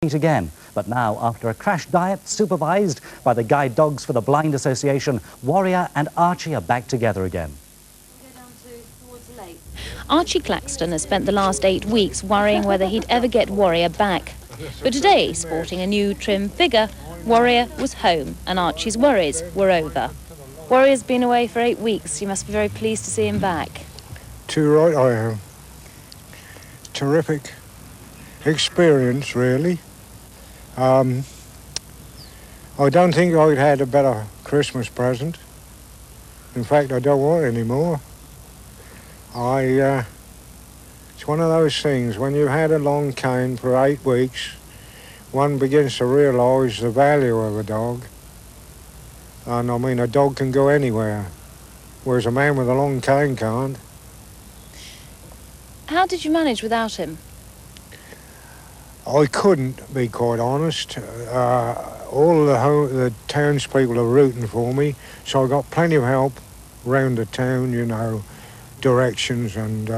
meet again. But now, after a crash diet supervised by the Guide Dogs for the Blind Association, Warrior and Archie are back together again. Archie Claxton has spent the last 8 weeks worrying whether he'd ever get Warrior back. But today, sporting a new trim figure, Warrior was home and Archie's worries were over. Warrior's been away for 8 weeks. You must be very pleased to see him back. Too right I am. Terrific experience, really. I don't think I'd had a better Christmas present. In fact, I don't want any more. It's one of those things, when you've had a long cane for 8 weeks, one begins to realise the value of a dog. And I mean, a dog can go anywhere, whereas a man with a long cane can't. How did you manage without him? I couldn't, be quite honest. All the townspeople are rooting for me, so I got plenty of help round the town, you know, directions and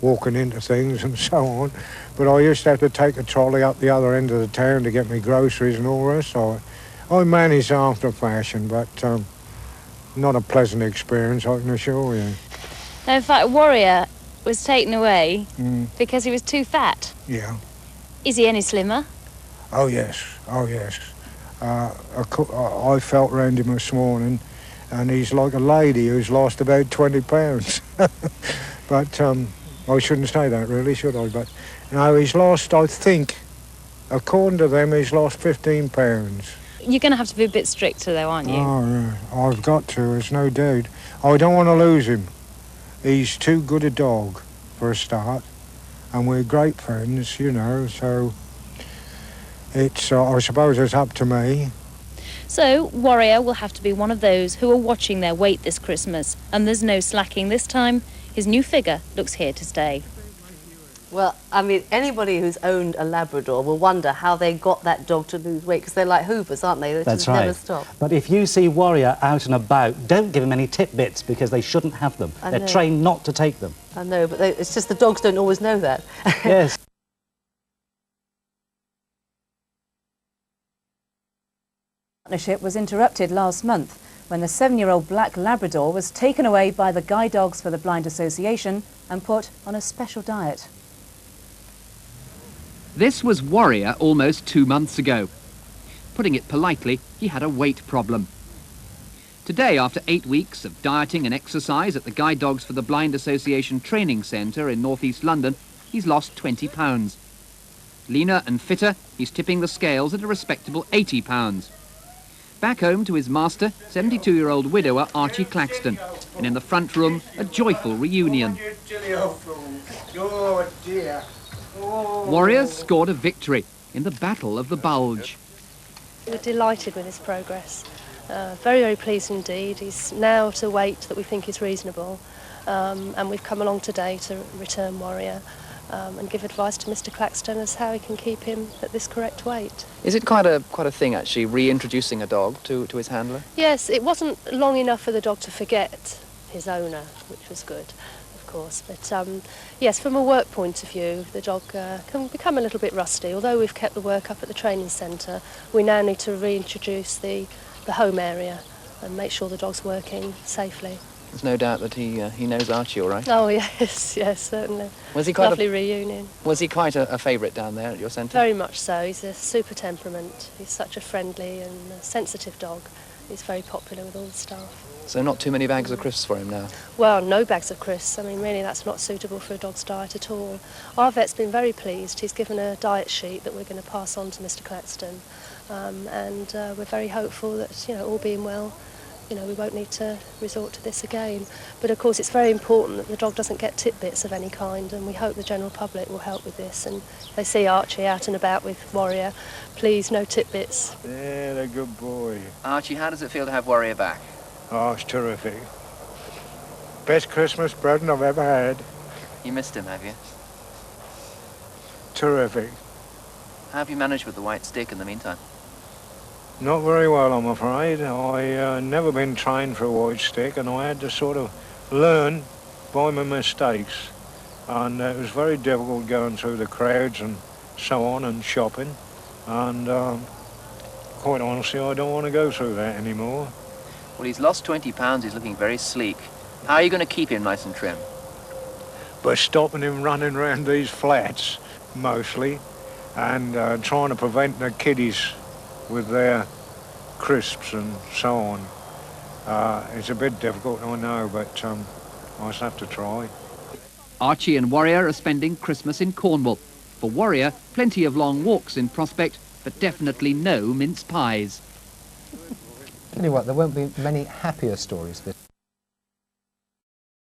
walking into things and so on. But I used to have to take a trolley up the other end of the town to get me groceries and all the rest. So I managed after a fashion, but not a pleasant experience, I can assure you. In fact, Warrior was taken away because he was too fat. Yeah. Is he any slimmer? Oh, yes. Oh, yes. I felt round him this morning, and he's like a lady who's lost about 20 pounds. But I shouldn't say that, really, should I? But no, he's lost, I think, according to them, he's lost 15 pounds. You're going to have to be a bit stricter, though, aren't you? Oh, yeah. I've got to, there's no doubt. I don't want to lose him. He's too good a dog, for a start. And we're great friends, you know, so it's, I suppose it's up to me. So, Warrior will have to be one of those who are watching their weight this Christmas. And there's no slacking this time. His new figure looks here to stay. Well, I mean, anybody who's owned a Labrador will wonder how they got that dog to lose weight, because they're like hoovers, aren't they? They just never stop. But if you see Warrior out and about, don't give him any tidbits, because they shouldn't have them. They're trained not to take them. I know, but it's just the dogs don't always know that. Yes. Partnership was interrupted last month when the 7-year-old black Labrador was taken away by the Guide Dogs for the Blind Association and put on a special diet. This was Warrior almost 2 months ago. Putting it politely, he had a weight problem. Today, after 8 weeks of dieting and exercise at the Guide Dogs for the Blind Association Training Centre in northeast London, he's lost 20 pounds. Leaner and fitter, he's tipping the scales at a respectable 80 pounds. Back home to his master, 72-year-old widower Archie Claxton, and in the front room, a joyful reunion. Warriors scored a victory in the Battle of the Bulge. We're delighted with his progress. Very, very pleased indeed. He's now at a weight that we think is reasonable, and we've come along today to return Warrior and give advice to Mr. Claxton as how he can keep him at this correct weight. Is it quite a thing, actually, reintroducing a dog to his handler? Yes, it wasn't long enough for the dog to forget his owner, which was good, of course. But yes, from a work point of view, the dog can become a little bit rusty. Although we've kept the work up at the training centre, we now need to reintroduce the home area and make sure the dog's working safely. There's no doubt that he knows Archie all right. Oh, yes, yes, certainly. Was he quite lovely reunion. Was he quite a favourite down there at your centre? Very much so. He's a super temperament. He's such a friendly and sensitive dog. He's very popular with all the staff. So not too many bags of crisps for him now? Well, no bags of crisps. I mean, really, that's not suitable for a dog's diet at all. Our vet's been very pleased. He's given a diet sheet that we're going to pass on to Mr. Claxton. And we're very hopeful that, you know, all being well, you know, we won't need to resort to this again. But of course it's very important that the dog doesn't get tidbits of any kind, and we hope the general public will help with this. And if they see Archie out and about with Warrior, please, no tidbits. Yeah, they're a good boy. Archie, how does it feel to have Warrior back? Oh, it's terrific. Best Christmas present I've ever had. You missed him, have you? Terrific. How have you managed with the white stick in the meantime? Not very well, I'm afraid. I never been trained for a white stick, and I had to sort of learn by my mistakes. And it was very difficult going through the crowds and so on and shopping. and quite honestly, I don't want to go through that anymore. Well, he's lost 20 pounds, he's looking very sleek. How are you going to keep him nice and trim? By stopping him running around these flats, mostly, and trying to prevent the kiddies with their crisps and so on. It's a bit difficult, I know, but I just have to try. Archie and Warrior are spending Christmas in Cornwall. For Warrior, plenty of long walks in prospect, but definitely no mince pies. Tell you what, there won't be many happier stories for